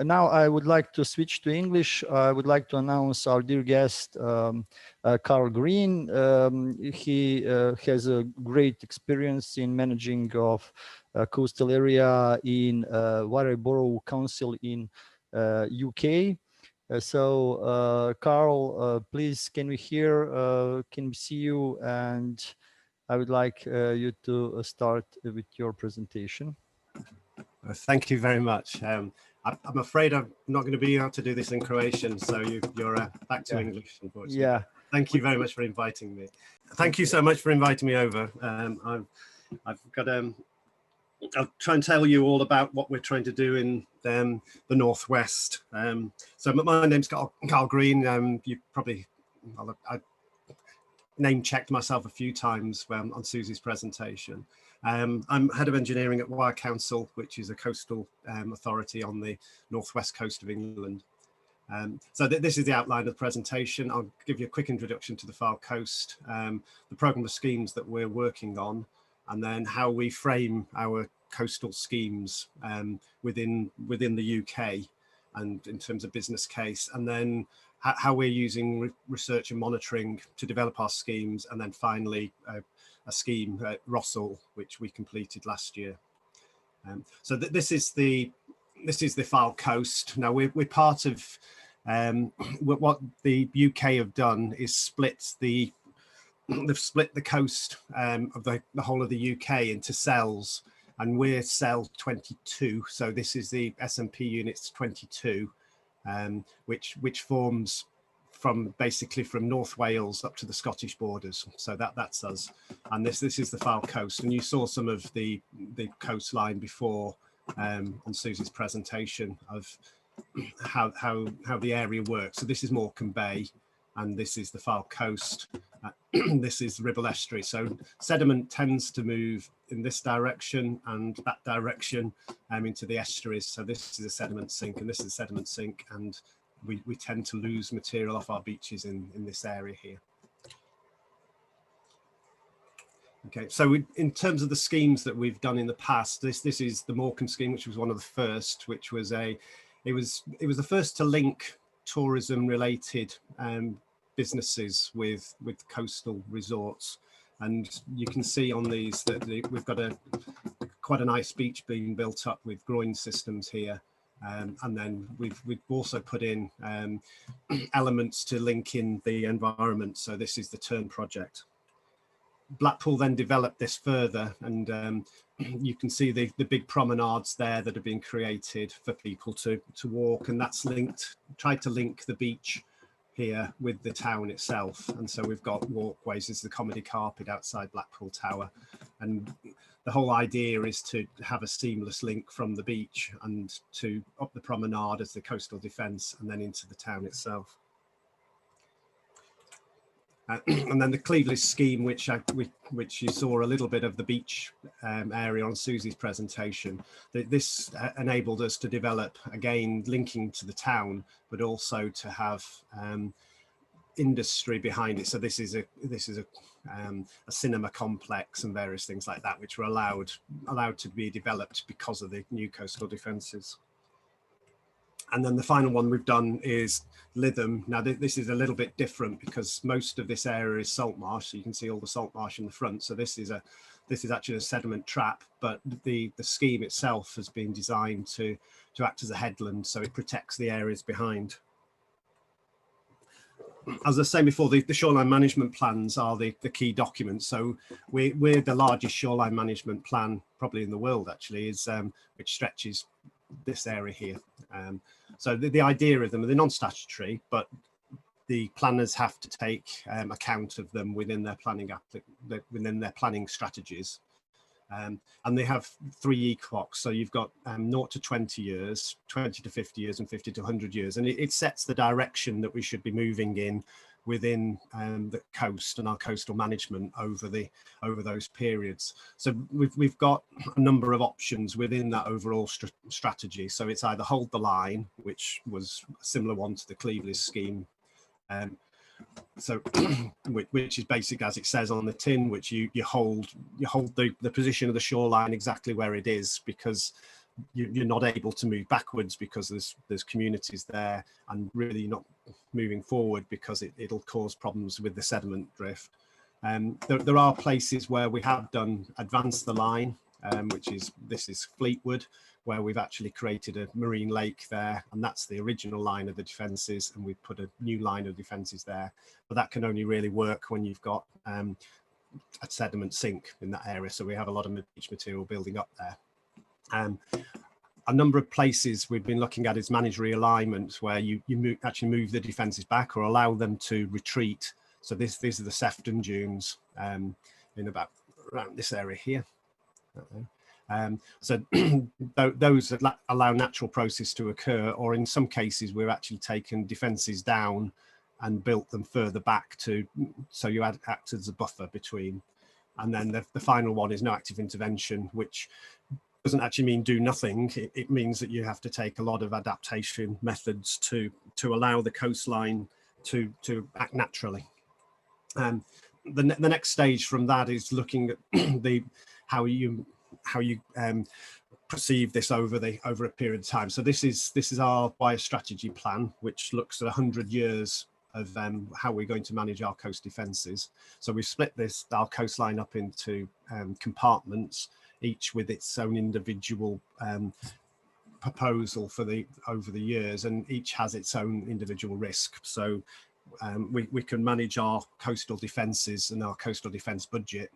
now I would like to switch to English. I would like to announce our dear guest, Carl Green. He has a great experience in managing of coastal area in Wyre Borough Council in UK. Carl, please, can we hear, can we see you? And I would like you to start with your presentation. Thank you very much. I'm afraid I'm not going to be able to do this in Croatian, so you're back to English, unfortunately. Yeah. Thank you very much for inviting me. Thank you so much for inviting me over. I've got I'll try and tell you all about what we're trying to do in the Northwest. So my name's Carl Green. You probably, I name checked myself a few times on Susie's presentation. I'm head of engineering at Wyre Council, which is a coastal authority on the northwest coast of England. So this is the outline of the presentation. I'll give you a quick introduction to the Fylde coast, the programme of schemes that we're working on, and then how we frame our coastal schemes within the UK and in terms of business case, and then how we're using research and monitoring to develop our schemes, and then finally a scheme at Rossall, which we completed last year. So this is the Fylde coast. Now we're part of what the UK have done is they've split the coast of the whole of the UK into cells, and we're cell 22. So this is the SMP units 22, which forms basically from North Wales up to the Scottish borders. So that's us, and this is the Fylde coast. And you saw some of the coastline before on Susie's presentation of how the area works. So this is Morecambe Bay, and this is the Fylde coast. This is Ribble Estuary. So sediment tends to move in this direction and that direction into the estuaries. So this is a sediment sink, and this is a sediment sink, and we tend to lose material off our beaches in this area here. Okay, so in terms of the schemes that we've done in the past, this is the Morecambe scheme, which was one of the first, which was it was the first to link tourism related businesses with coastal resorts. And you can see on these that we've got quite a nice beach being built up with groin systems here. And then we've also put in elements to link in the environment. So this is the Turn project. Blackpool then developed this further, and you can see the big promenades there that have been created for people to walk, and that's tried to link the beach here with the town itself. And so we've got walkways. This is the comedy carpet outside Blackpool Tower, and the whole idea is to have a seamless link from the beach and to up the promenade as the coastal defence, and then into the town itself. And then the Cleveless scheme, which you saw a little bit of the beach area on Susie's presentation. This enabled us to develop, again, linking to the town, but also to have industry behind it. So this is a cinema complex and various things like that, which were allowed to be developed because of the new coastal defences. And then the final one we've done is Lytham. Now this is a little bit different because most of this area is salt marsh, so you can see all the salt marsh in the front. So this is actually a sediment trap, but the scheme itself has been designed to act as a headland, so it protects the areas behind. As I was saying before, the shoreline management plans are the key documents. So we're the largest shoreline management plan probably in the world, actually, which stretches this area here. So the idea of them, they're non-statutory, but the planners have to take account of them within their planning strategies. And they have 3 epochs. So you've got 0 to 20 years, 20 to 50 years, and 50 to 100 years. And it sets the direction that we should be moving in within the coast and our coastal management over those periods. So we've got a number of options within that overall strategy. So it's either hold the line, which was a similar one to the Cleveless scheme, so which is basic as it says on the tin, which you hold the position of the shoreline exactly where it is, because you're not able to move backwards because there's communities there, and really not moving forward because it'll cause problems with the sediment drift. There are places where we have done advance the line, this is Fleetwood, where we've actually created a marine lake there, and that's the original line of the defences, and we've put a new line of defences there. But that can only really work when you've got a sediment sink in that area, so we have a lot of beach material building up there. A number of places we've been looking at is managed realignment, where you actually move the defences back or allow them to retreat. So these are the Sefton dunes in about around this area here. So those that allow natural process to occur, or in some cases we've actually taken defences down and built them further back so you act as a buffer between. And then the final one is no active intervention, which doesn't actually mean do nothing. It means that you have to take a lot of adaptation methods to allow the coastline to act naturally. The next stage from that is looking at how you perceive this over a period of time. So this is our Wyre strategy plan, which looks at 100 years of how we're going to manage our coast defences. So we've split our coastline up into compartments, each with its own individual proposal over the years, and each has its own individual risk. So we can manage our coastal defences and our coastal defence budget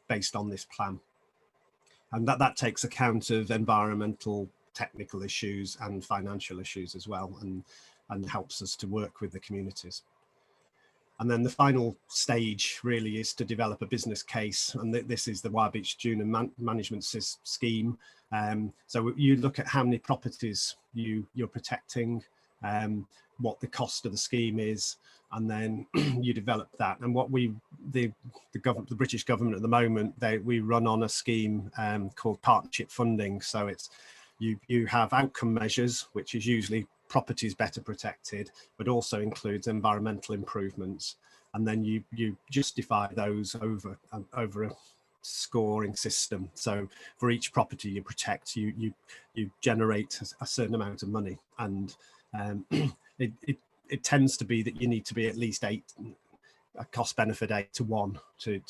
based on this plan. And that takes account of environmental, technical issues and financial issues as well, and helps us to work with the communities. And then the final stage really is to develop a business case, and this is the Wyre Beach Dune Management Scheme. So you look at how many properties you're protecting, what the cost of the scheme is, and then you develop that. And what the British government at the moment, we run on a scheme called partnership funding. So it's you have outcome measures, which is usually properties better protected, but also includes environmental improvements, and then you justify those over a scoring system. So for each property you protect, you generate a certain amount of money, and it tends to be that you need to be at least a cost benefit 8 to 1 to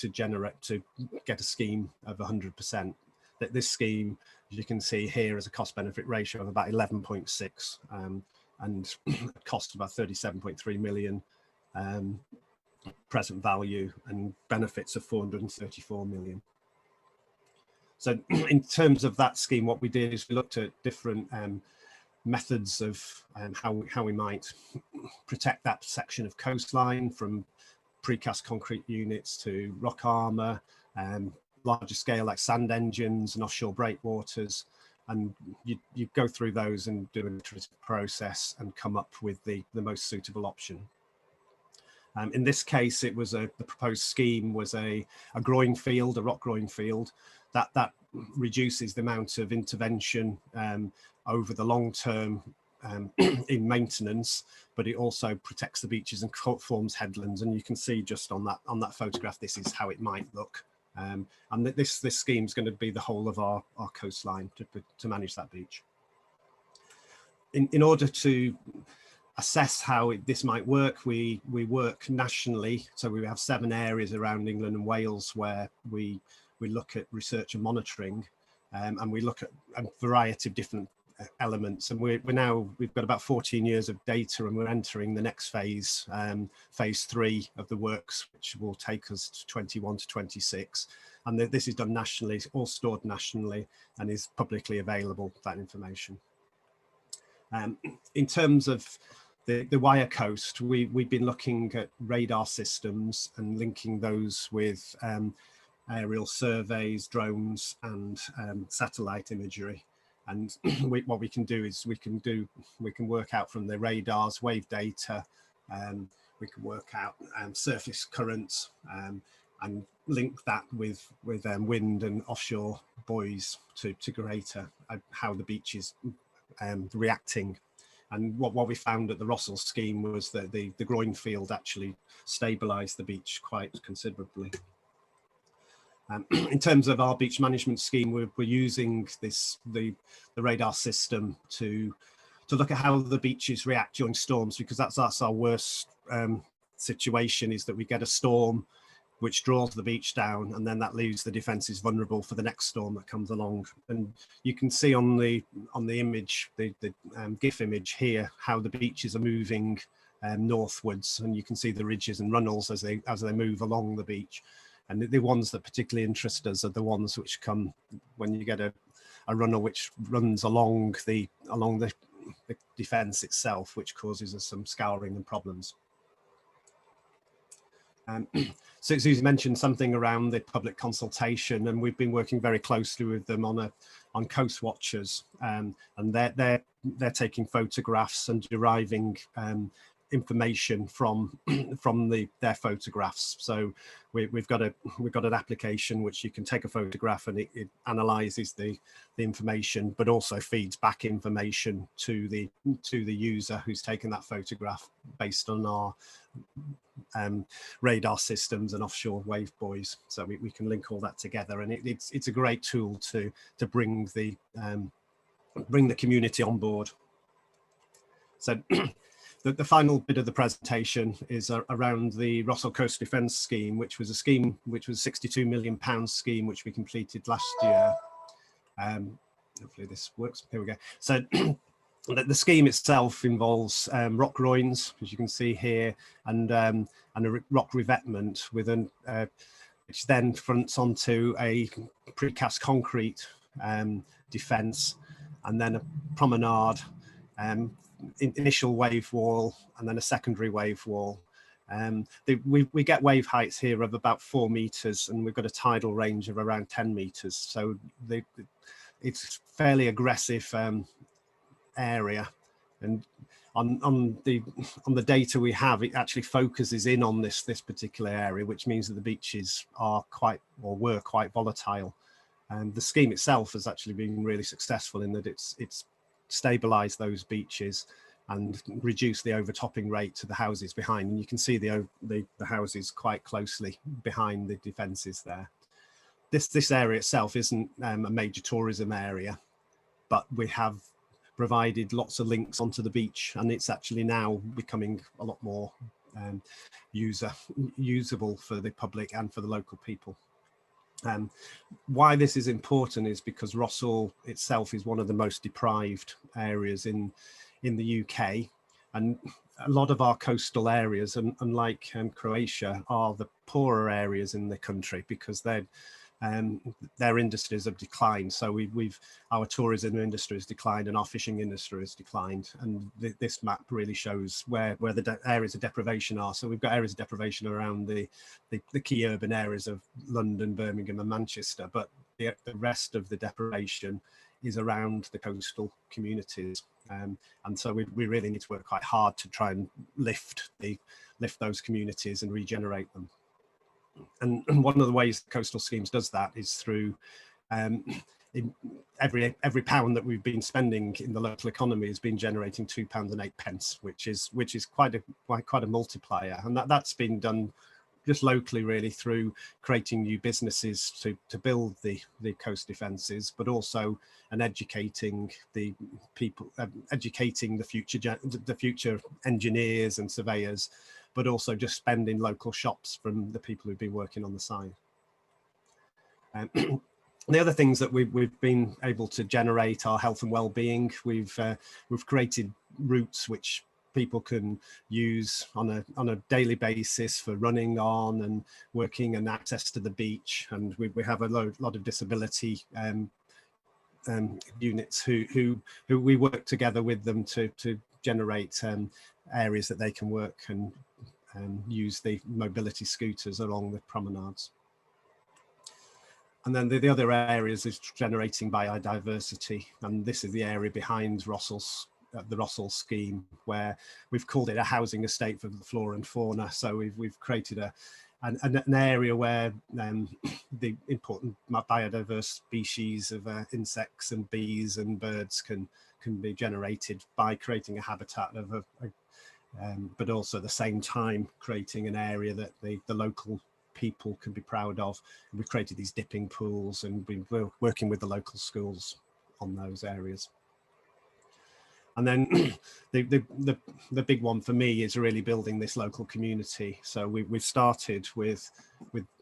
get a scheme of 100%. That this scheme, as you can see here, is a cost benefit ratio of about 11.6 and cost about 37.3 million present value, and benefits of 434 million. So in terms of that scheme, what we did is we looked at different methods of how we might protect that section of coastline, from precast concrete units to rock armour, larger scale like sand engines and offshore breakwaters, and you go through those and do an iterative process and come up with the most suitable option. In this case, it was the proposed scheme was a groin field, a rock groin field, that reduces the amount of intervention over the long term in maintenance, but it also protects the beaches and forms headlands. And you can see just on that photograph, this is how it might look. And this scheme is going to be the whole of our coastline to manage that beach. In order to assess how this might work, we work nationally. So we have 7 areas around England and Wales where we look at research and monitoring, and we look at a variety of different elements. And we've got about 14 years of data, and we're entering the next phase, phase 3 of the works, which will take us to 21 to 26. And this is done nationally, it's all stored nationally, and is publicly available, that information. In terms of the Wyre coast, we've been looking at radar systems and linking those with aerial surveys, drones, and satellite imagery. And what we can do is we can work out from the radars wave data, we can work out surface currents, and link that with wind and offshore buoys to create how the beach is reacting. And what we found at the Rossall scheme was that the groin field actually stabilised the beach quite considerably. In terms of our beach management scheme, we're using the radar system to look at how the beaches react during storms, because that's our worst situation, is that we get a storm which draws the beach down, and then that leaves the defences vulnerable for the next storm that comes along. And you can see on the image, the GIF image here, how the beaches are moving northwards, and you can see the ridges and runnels as they move along the beach. And the ones that particularly interest us are the ones which come when you get a runnel which runs along the defence itself, which causes us some scouring and problems. So Susie mentioned something around the public consultation, and we've been working very closely with them on coast watchers, and they're taking photographs and deriving information from their photographs. So we've got an application which you can take a photograph and it analyzes the information, but also feeds back information to the user who's taken that photograph based on our radar systems and offshore wave buoys. So we can link all that together, and it's a great tool to bring the community on board. So the final bit of the presentation is around the Rossall Coastal Defence scheme, which was a £62 million scheme which we completed last year. Hopefully this works. Here we go. So the scheme itself involves rock groins, as you can see here, and a rock revetment with which then fronts onto a precast concrete defence, and then a promenade, initial wave wall, and then a secondary wave wall. We get wave heights here of about 4 meters, and we've got a tidal range of around 10 meters. So it's fairly aggressive area, and on the data we have, it actually focuses in on this particular area, which means that the beaches are were quite volatile. And the scheme itself has actually been really successful in that it's stabilized those beaches and reduced the overtopping rate to the houses behind. And you can see the houses quite closely behind the defences there. This area itself isn't a major tourism area, but we have provided lots of links onto the beach, and it's actually now becoming a lot more usable for the public and for the local people. Why this is important is because Rossall itself is one of the most deprived areas in the UK, and a lot of our coastal areas, unlike Croatia, are the poorer areas in the country because their industries have declined. So our tourism industry has declined and our fishing industry has declined, and this map really shows where the areas of deprivation are. So we've got areas of deprivation around the key urban areas of London, Birmingham and Manchester, but the rest of the deprivation is around the coastal communities, and so we really need to work quite hard to try and lift those communities and regenerate them. And one of the ways coastal schemes does that is through every pound that we've been spending in the local economy has been generating £2.08, which is quite a multiplier, and that's been done just locally, really, through creating new businesses to build the coast defences, but also educating the people, educating the future engineers and surveyors, but also just spending local shops from the people who've been working on the site. The other things that we've been able to generate are health and well-being. We've created routes which people can use on a daily basis for running on and working and access to the beach. And we have a lot of disability units who we work together with them to generate areas that they can work and use the mobility scooters along the promenades. And then the other areas is generating biodiversity, and this is the area behind the Rossall scheme, where we've called it a housing estate for the flora and fauna. So we've created an area where the important biodiverse species of insects and bees and birds can be generated by creating a habitat of but also at the same time creating an area that the local people can be proud of. We've created these dipping pools, and we're working with the local schools on those areas. And then the big one for me is really building this local community. So we've started with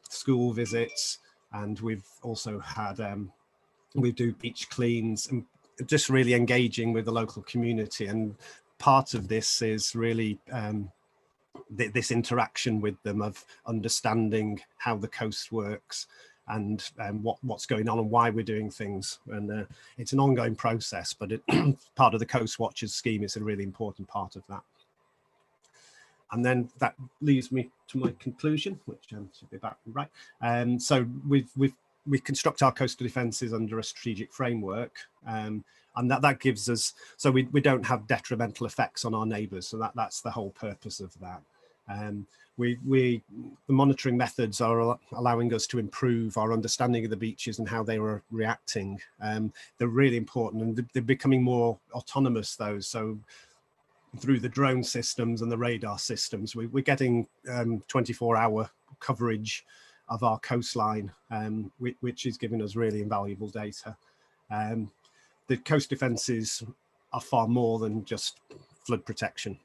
school visits, and we've also had we do beach cleans, and just really engaging with the local community. And part of this is really this interaction with them, of understanding how the coast works and what's going on and why we're doing things. And it's an ongoing process, but part of the Coast Watchers scheme is a really important part of that. And then that leads me to my conclusion, which should be about right. So we construct our coastal defences under a strategic framework, and that gives us, so we don't have detrimental effects on our neighbours. So that's the whole purpose of that. The monitoring methods are allowing us to improve our understanding of the beaches and how they were reacting. They're really important, and they're becoming more autonomous, those. So through the drone systems and the radar systems, we're getting 24-hour coverage of our coastline, which is giving us really invaluable data. The coast defences are far more than just flood protection.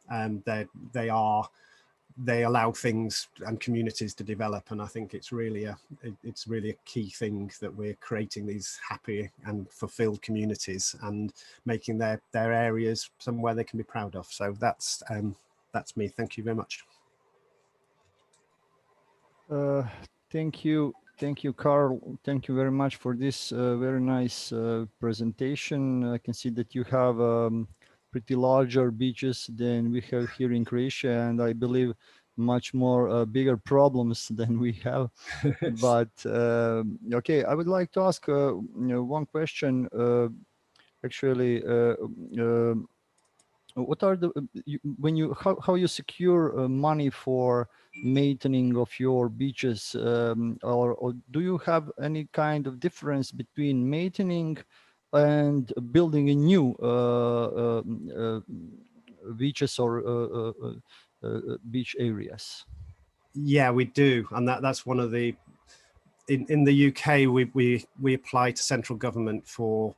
They allow things and communities to develop, and I think it's really a key thing that we're creating these happy and fulfilled communities and making their areas somewhere they can be proud of. So that's me. Thank you very much. Thank you, Carl. Thank you very much for this very nice presentation. I can see that you have pretty larger beaches than we have here in Croatia, and I believe much more bigger problems than we have. But okay, I would like to ask one question. Actually, what are the how you secure money for maintaining of your beaches, or do you have any kind of difference between maintaining and building a new beaches or beach areas? Yeah, we do, and that's one of the. In the UK, we apply to central government for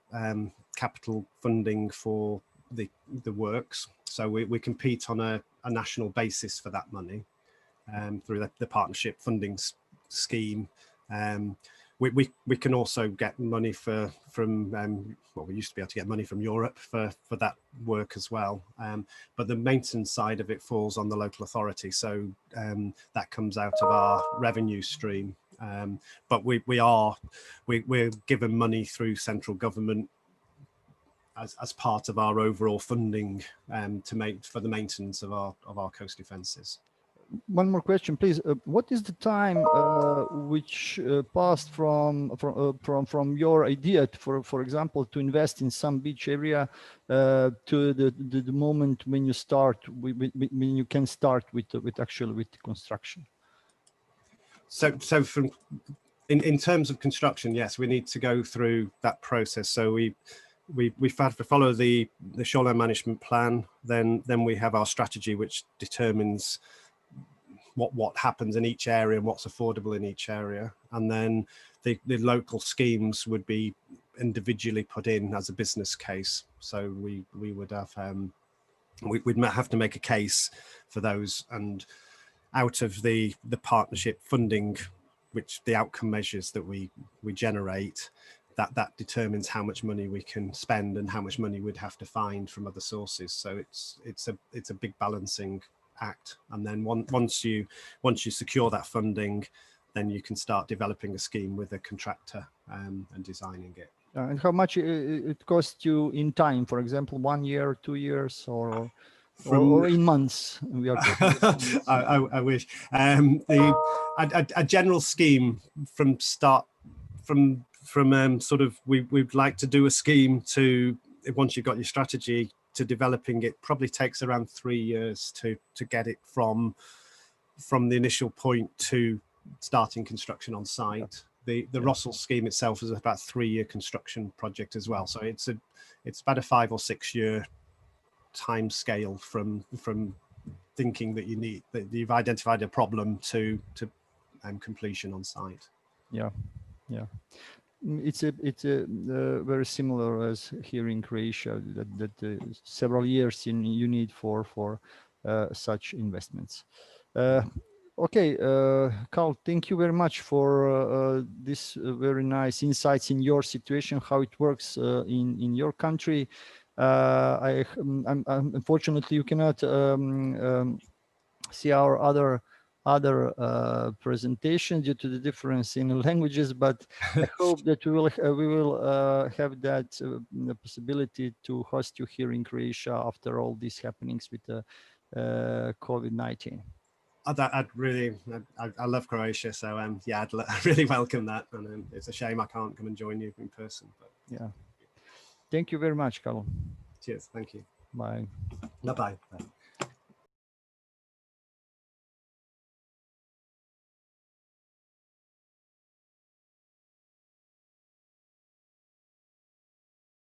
capital funding for the works. So we compete on a national basis for that money through the partnership funding scheme. We can also get money from well, we used to be able to get money from Europe for that work as well, but the maintenance side of it falls on the local authority, so that comes out of our revenue stream. But we're given money through central government as part of our overall funding for the maintenance of our coast defences. One more question, please. What is the time which passed from your idea, for example, to invest in some beach area to the moment when you start, when you can start with construction? So from in terms of construction, yes, we need to go through that process. So we have to follow the Shoreline Management Plan. Then we have our strategy, which determines what happens in each area and what's affordable in each area, and then the local schemes would be individually put in as a business case. So we would have we'd have to make a case for those, and out of the partnership funding, which the outcome measures that we generate, that determines how much money we can spend and how much money we'd have to find from other sources. So it's a big balancing act, and then once you secure that funding, then you can start developing a scheme with a contractor and designing it. And how much it costs you in time? For example, 1 year, 2 years, or in months? We are I wish. A general scheme from sort of we'd like to do a scheme to, once you've got your strategy, to developing it probably takes around 3 years to get it from the initial point to starting construction on site. The Rossall scheme itself is about a 3-year construction project as well. So it's about a 5 or 6 year time scale from thinking that you've identified a problem to completion on site. Yeah, yeah. It's a very similar as here in Croatia, that several years you need for such investments. Okay, Carl, thank you very much for this very nice insights in your situation, how it works in your country. Unfortunately, you cannot see our other presentations due to the difference in languages, but I hope that we will have that possibility to host you here in Croatia after all these happenings with the COVID-19. I love Croatia, so yeah, I'd really welcome that, and it's a shame I can't come and join you in person. But yeah, thank you very much, Carl. Cheers, thank you. Bye. Bye.